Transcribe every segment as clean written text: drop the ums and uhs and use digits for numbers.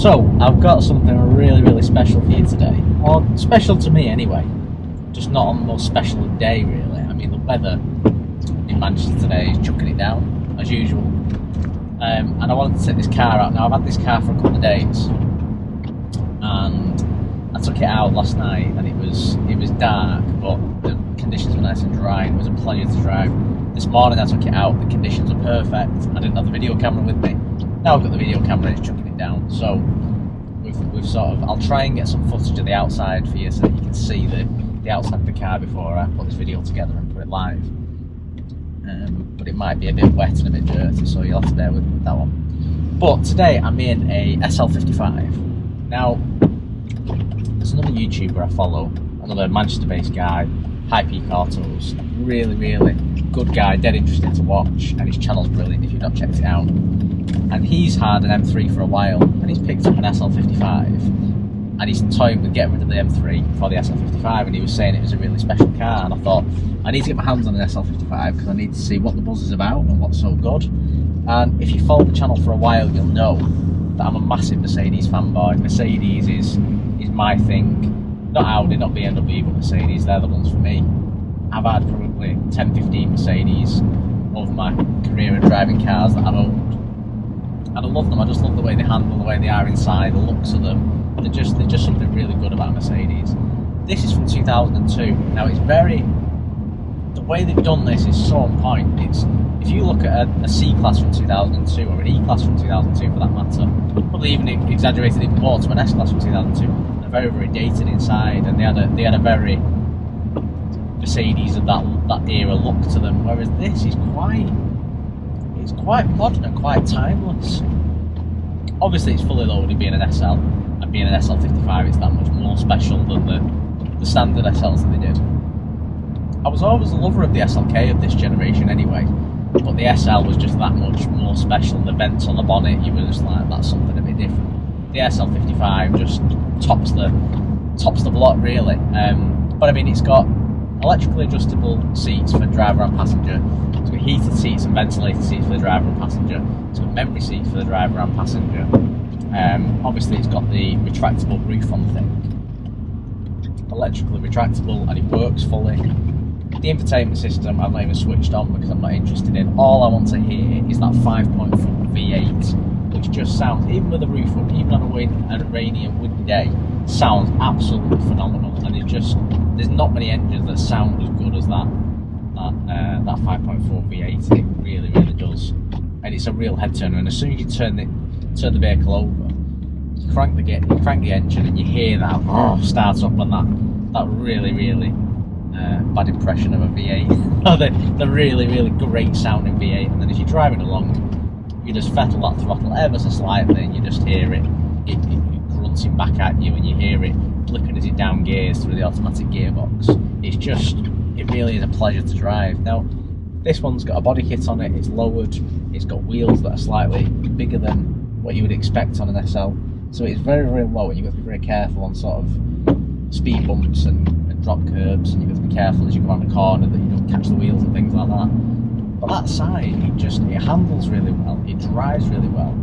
So, I've got something really, really special for you today. Or special to me anyway. Just not on the most special day, really. I mean, the weather in Manchester today is chucking it down, as usual. And I wanted to take this car out. Now, I've had this car for a couple of days. And I took it out last night, and it was dark, but the conditions were nice and dry, and it was a pleasure to drive. This morning I took it out, the conditions are perfect. I didn't have the video camera with me. Now I've got the video camera, it's chucking it down. So we've sort of, I'll try and get some footage of the outside for you so that you can see the outside of the car before I put this video together and put it live. But it might be a bit wet and a bit dirty, so you'll have to bear with that one. But today I'm in a SL55. Now, there's another YouTuber I follow, another Manchester-based guy, High Peak Autos. Really, really good guy, dead interesting to watch, and his channel's brilliant if you've not checked it out. And he's had an M3 for a while, and he's picked up an SL55, and he's toying with getting rid of the M3 for the SL55, and he was saying it was a really special car, and I thought, I need to get my hands on an SL55 because I need to see what the buzz is about and what's so good. And if you follow the channel for a while, you'll know that I'm a massive Mercedes fanboy. Mercedes is my thing. Not Audi, not BMW, but Mercedes, they're the ones for me. I've had probably 10, 15 Mercedes over my career in driving cars that I've owned. And I love them, I just love the way they handle, the way they are inside, the looks of them. They're just something really good about Mercedes. This is from 2002. Now it's the way they've done this is so on point. If you look at a C-Class from 2002, or an E-Class from 2002 for that matter, probably even exaggerated even more to an S-Class from 2002, they're very, very dated inside, and they had a very Mercedes of that era look to them, whereas this is quite modern and quite timeless. Obviously it's fully loaded being an SL, and being an SL55 it's that much more special than the standard SLs that they did. I was always a lover of the SLK of this generation anyway, but the SL was just that much more special. The vents on the bonnet, you were just like, that's something a bit different. The SL55 just tops the block really. But I mean, it's got electrically adjustable seats for driver and passenger. It's got heated seats and ventilated seats for the driver and passenger. It's got memory seats for the driver and passenger. Obviously it's got the retractable roof on the thing. Electrically retractable, and it works fully. The infotainment system I've not even switched on because I'm not interested in. All I want to hear is that 5.4 V8, which just sounds, even with the roof up, even on a rainy and windy day, sounds absolutely phenomenal. And there's not many engines that sound as good as that 5.4 V8. It really, really does. And it's a real head turner. And as soon as you turn the vehicle over, you crank the engine, and you hear that start up on that really, really bad impression of a V8. the really, really great sounding V8. And then as you're driving along, you just fettle that throttle ever so slightly, and you just hear it grunting back at you, and you hear it flipping as it down gears through the automatic gearbox. It really is a pleasure to drive. Now, this one's got a body kit on it, it's lowered, it's got wheels that are slightly bigger than what you would expect on an SL. So it's very, very low, and you've got to be very careful on sort of speed bumps and drop curbs, and you've got to be careful as you go around the corner that you don't catch the wheels and things like that. But that side, it handles really well, it drives really well.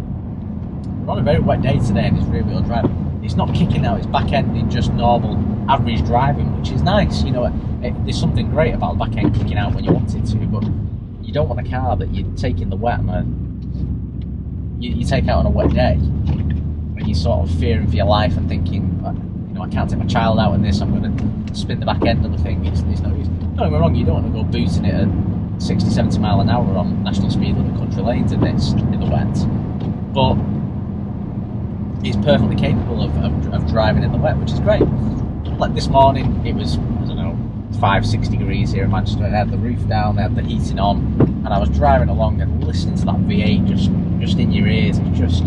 We're on a very wet day today, and it's rear wheel drive. It's not kicking out, it's back ending just normal average driving, which is nice. You know, there's something great about the back end kicking out when you want it to, but you don't want a car that you take in the wet you take out on a wet day, and you're sort of fearing for your life and thinking, you know, I can't take my child out in this, I'm going to spin the back end of the thing. It's no use. Don't get me wrong, you don't want to go booting it at 60, 70 mile an hour on national speed limit country lanes in the wet, but it's perfectly capable of driving in the wet, which is great. Like this morning, it was, I don't know, 5-6 degrees here in Manchester. I had the roof down, I had the heating on, and I was driving along and listening to that V8 just in your ears. It's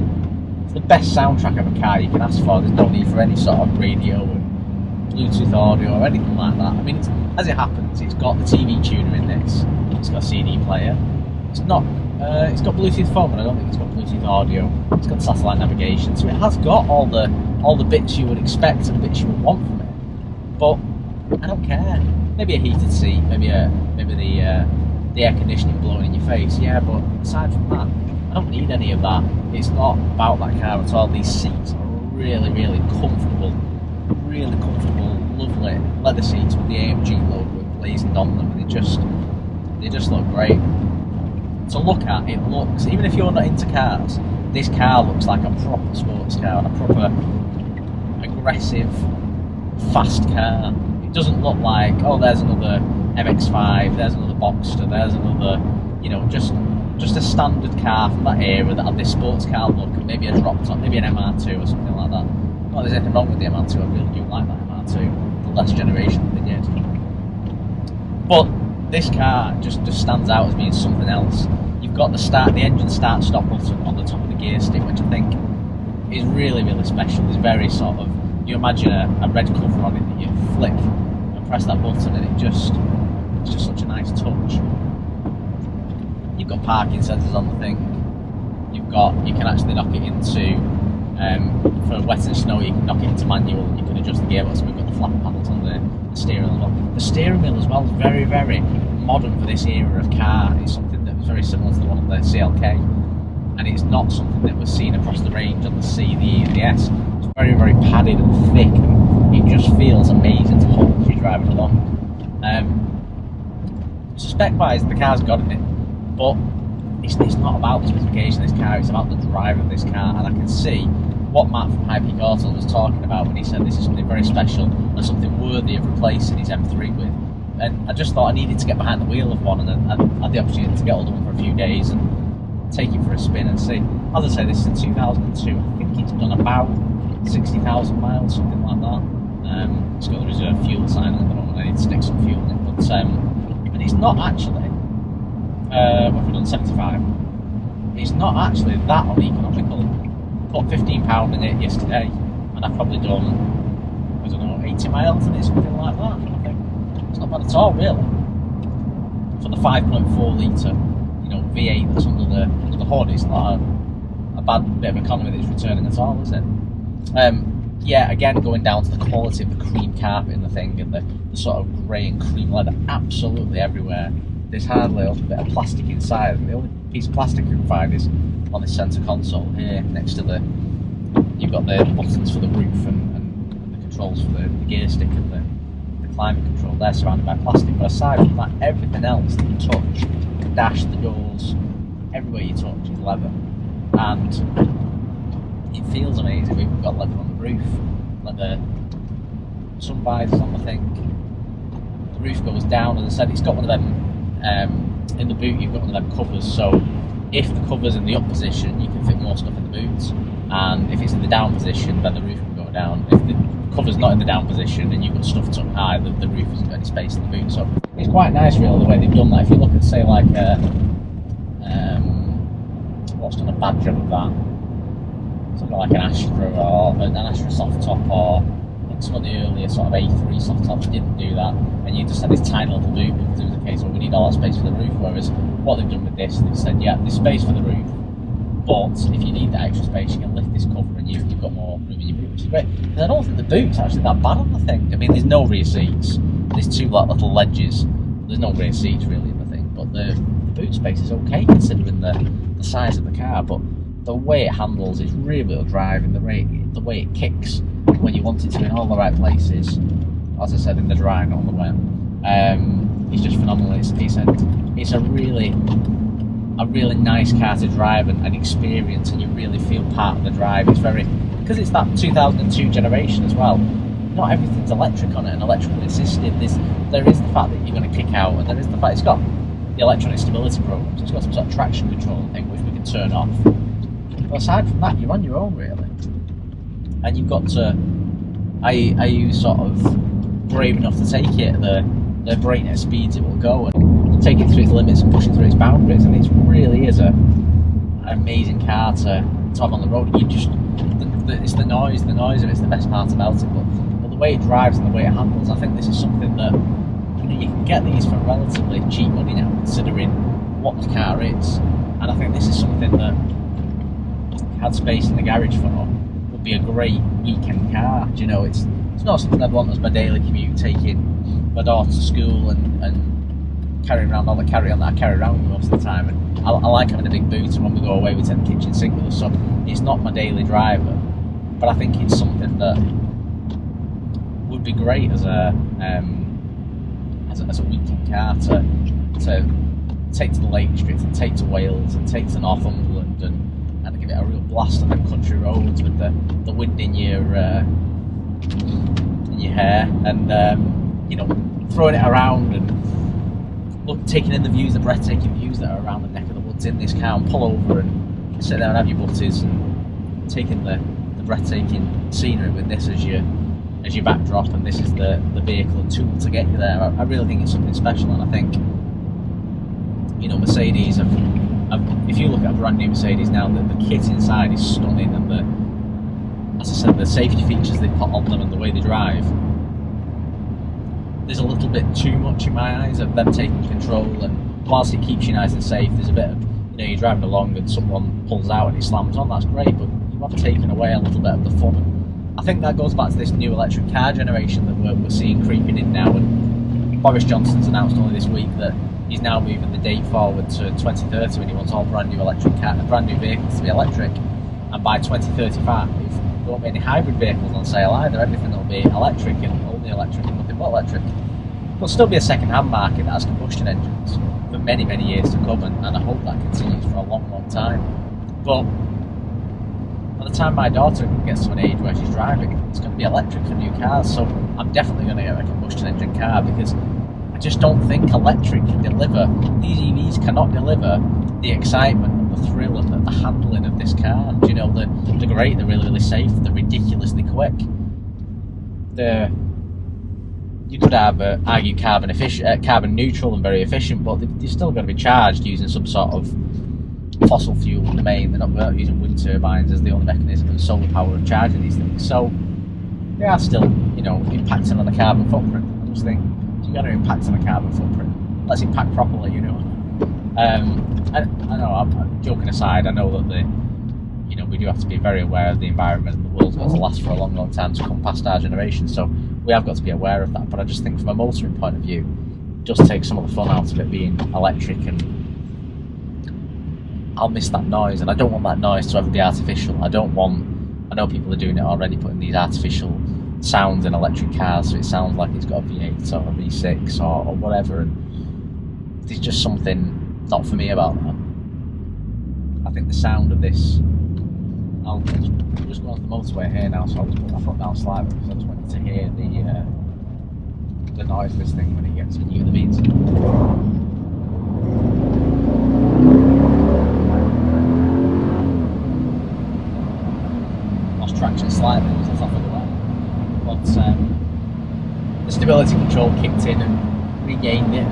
the best soundtrack of a car you can ask for. There's no need for any sort of radio and Bluetooth audio or anything like that. I mean, as it happens, it's got the TV tuner in this. It's got a CD player. It's got Bluetooth phone, but I don't think it's got Bluetooth audio. It's got satellite navigation, so it has got all the bits you would expect and bits you would want from it. But I don't care. Maybe a heated seat, maybe the air conditioning blowing in your face. Yeah, but aside from that, I don't need any of that. It's not about that car at all. These seats are really, really comfortable, lovely leather seats with the AMG logo emblazoned on them, and they just look great to look at. It looks, even if you're not into cars, this car looks like a proper sports car, a proper aggressive, fast car. It doesn't look like, oh, there's another MX-5, there's another Boxster, there's another, you know, just a standard car from that era that had this sports car look, and maybe a drop top, maybe an MR2 or something like that. Not there's anything wrong with the MR2, I really do like that MR2, the last generation that they did. But this car just stands out as being something else. You've got the engine start stop button on the top of the gear stick, which I think is really, really special. It's very sort of, you imagine a red cover on it that you flick and press that button, and it's just such a nice touch. You've got parking sensors on the thing. You can actually knock it into, for wet and snow, you can knock it into manual, and you can adjust the gearbox. We've got the flat panels on the steering wheel. The steering wheel as well is very, very modern for this era of car. It's something that was very similar to the one on the CLK, and it's not something that was seen across the range on the C, the E and the S. It's very, very padded and thick, and it just feels amazing to hold as you're driving along. So spec-wise, the car's got it, but it's not about the specification of this car, it's about the drive of this car, and I can see what Matt from High Peak Auto was talking about when he said this is something very special and something worthy of replacing his M3 with. And I just thought I needed to get behind the wheel of one, and I had the opportunity to get hold of one for a few days and take it for a spin and see. As I say, this is in 2002. I think it's done about 60,000 miles, something like that. It's got the reserve fuel sign at the moment. I need to stick some fuel in it, but and it's not actually. What have we done? 75. It's not actually that uneconomical. Put £15 in it yesterday, and I've probably done, I don't know, 80 miles in it, something like that. I think it's not bad at all, really, for the 5.4 litre, you know, V8 that's under the hood. It's not a bad bit of economy that it's returning at all, is it? Yeah, again, going down to the quality of the cream carpet in the thing, and the sort of grey and cream leather absolutely everywhere. There's hardly a little bit of plastic inside, and the only piece of plastic you can find is on this centre console here, next to you've got the buttons for the roof and the controls for the gear stick and the climate control. They're surrounded by plastic, but aside from that, everything else that you touch, the dash, the doors, everywhere you touch is leather, and it feels amazing. We've got leather on the roof, leather sun visors on the thing. The roof goes down, as I said, it's got one of them. In the boot, you've got one of them covers, so if the cover's in the up position, you can fit more stuff in the boot, and if it's in the down position, then the roof can go down. If the cover's not in the down position and you've got stuff tucked high, the roof hasn't got any space in the boot. So it's quite nice, really, the way they've done that. If you look at, say, like what's done a bad job of that, something like an Astra or an Astra soft top, or I think some of the earlier sort of A3 soft tops didn't do that, and you just had this tiny little boot because it was a case of we need all that space for the roof. Whereas what they've done with this, they've said, yeah, there's space for the roof, but if you need that extra space, you can lift this cover and you've got more room in your boot, which is great. And I don't think the boot's actually that bad on the thing. I mean, there's no rear seats, there's two little ledges, there's no rear seats really in the thing, but the boot space is okay considering the size of the car. But the way it handles is rear-wheel drive, and the way it kicks when you want it to in all the right places, as I said, in the dry, not on the wet, it's just phenomenal. It's a really nice car to drive and experience, and you really feel part of the drive. It's very, because it's that 2002 generation as well, not everything's electric on it and electrically assisted. There is the fact that you're going to kick out, and there is the fact it's got the electronic stability programs. It's got some sort of traction control thing which we can turn off. But aside from that, you're on your own, really. And you've got to, are you sort of brave enough to take it at the breakneck speeds it will go, and take it through its limits and push it through its boundaries? And it really is an amazing car to have on the road. You just, it's the noise of it's the best part about it, but the way it drives and the way it handles, I think this is something that, you know, you can get these for relatively cheap money now, considering what the car is. And I think this is something that, if you had space in the garage for, would be a great weekend car. Do you know, it's not something I'd want as my daily commute, taking my daughter to school and carrying around all the carry-on that I carry around with me most of the time. And I like having a big boot, and when we go away we take the kitchen sink with us, so it's not my daily driver. but I think it's something that would be great as a weekend car to take to the Lake District and take to Wales and take to Northumberland and give it a real blast on them country roads with the wind in your hair, and throwing it around and taking in the views, the breathtaking views that are around the neck of the woods in this car, and pull over and sit there and have your butties and taking the breathtaking scenery with this as your backdrop, and this is the vehicle and tool to get you there. I really think it's something special, and I think Mercedes have if you look at a brand new Mercedes now, the kit inside is stunning, and as I said, the safety features they put on them and the way they drive, there's a little bit too much in my eyes of them taking control, and whilst it keeps you nice and safe, there's a bit of, you're driving along and someone pulls out and it slams on, that's great, but you have taken away a little bit of the fun. I think that goes back to this new electric car generation that we're seeing creeping in now, and Boris Johnson's announced only this week that he's now moving the date forward to 2030 when he wants all brand new vehicles to be electric, and by 2035 there won't be any hybrid vehicles on sale either. Everything will be electric and only electric and nothing but electric. There'll still be a second-hand market that has combustion engines for many, many years to come, and I hope that continues for a long, long time. But by the time my daughter gets to an age where she's driving, it's going to be electric for new cars, so I'm definitely going to get a combustion engine car, because I just don't think electric can deliver, these EVs cannot deliver the excitement and the thrill and the handling of this car. They're great, they're really, really safe, they're ridiculously quick. You could argue carbon neutral and very efficient, but they're still going to be charged using some sort of fossil fuel in the main. They're not using wind turbines as the only mechanism and solar power of charging these things. So they are still, impacting on the carbon footprint. I just think if you're going to impact on the carbon footprint, let's impact properly, I know, I'm joking aside, I know that we do have to be very aware of the environment. The world's got to last for a long, long time to come past our generation, so we have got to be aware of that. But I just think from a motoring point of view, it does take some of the fun out of it being electric, and I'll miss that noise, and I don't want that noise to ever be artificial. I know people are doing it already, putting these artificial sounds in electric cars, so it sounds like it's got a V8 or a V6 or whatever, and there's just something not for me about that. I think the sound of this, I'm just going off the motorway here now, so I'll just put my foot down slightly because I just want you to hear the noise of this thing when it gets when you get the beats. Lost traction slightly because it's off of the way, but the stability control kicked in and regained it.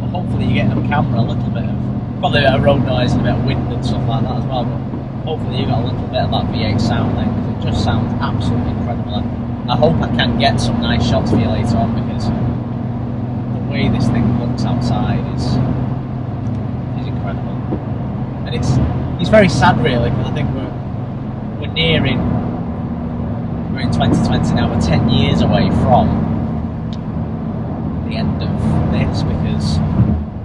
But hopefully you're getting on camera a little bit of probably a road noise and a bit of wind and stuff like that as well, but hopefully you got a little bit of that V8 sound then, because it just sounds absolutely incredible. And I hope I can get some nice shots for you later on, because the way this thing looks outside is incredible. And it's very sad really, because I think we're in 2020 now, we're 10 years away from the end of this, because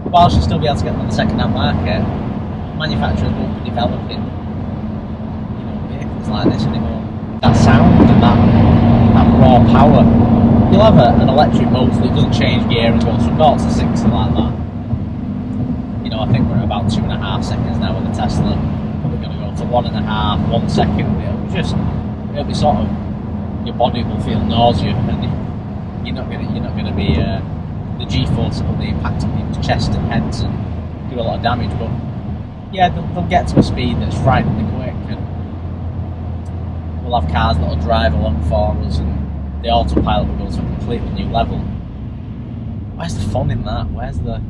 whilst you'll still be able to get them on the second-hand market, manufacturers won't be developing, vehicles like this anymore. That sound and that raw power. You'll have an electric motor that doesn't change gear and goes from 0 to 60 like that. I think we're at about 2.5 seconds now with the Tesla. Probably going to go to 1.5, 1 second. It'll be sort of, your body will feel nausea, and you're not going to be. The G-force will be impacting people's chest and heads and do a lot of damage, but yeah, they'll get to a speed that's frighteningly quick, and we'll have cars that'll drive along for us, and the autopilot will go to a completely new level. Where's the fun in that? Where's the,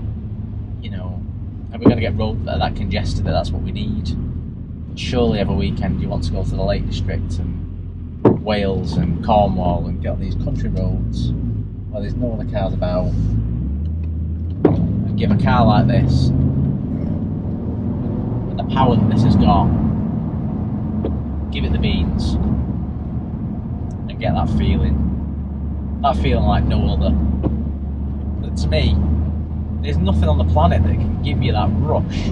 are we going to get roads that are that congested that that's what we need? Surely every weekend you want to go to the Lake District and Wales and Cornwall and get on these country roads where there's no other cars about, and give a car like this, with the power that this has got, give it the beans, and get that feeling like no other. But to me, there's nothing on the planet that can give you that rush.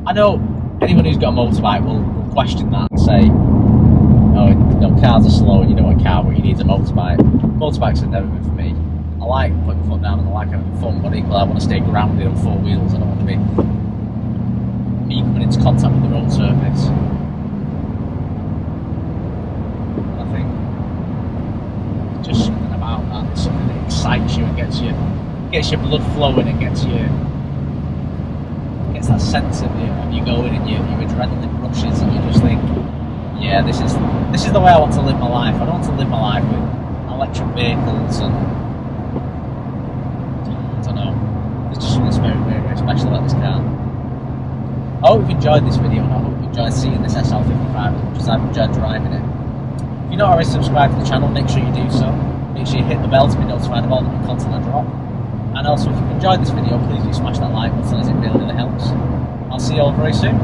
I know anyone who's got a motorbike will question that and say, oh, no, cars are slow and you don't want a car, but you need a motorbike. Motorbikes have never been for me. I like putting my foot down and I like having fun, but equally I want to stay grounded on four wheels. I don't want to be me coming into contact with the road surface. I think just something about that, something that excites you and gets your blood flowing and gets that sense of you going and your adrenaline rushes and you just think, yeah, this is the way I want to live my life. I don't want to live my life with electric vehicles and I don't know. There's just something very, very, very special about this car. I hope you've enjoyed this video and I hope you've enjoyed seeing this SL55 as much as I've enjoyed driving it. If you're not already subscribed to the channel, make sure you do so. Make sure you hit the bell to be notified of all the new content I drop. And also, if you've enjoyed this video, please do smash that like button as it really, really helps. I'll see you all very soon.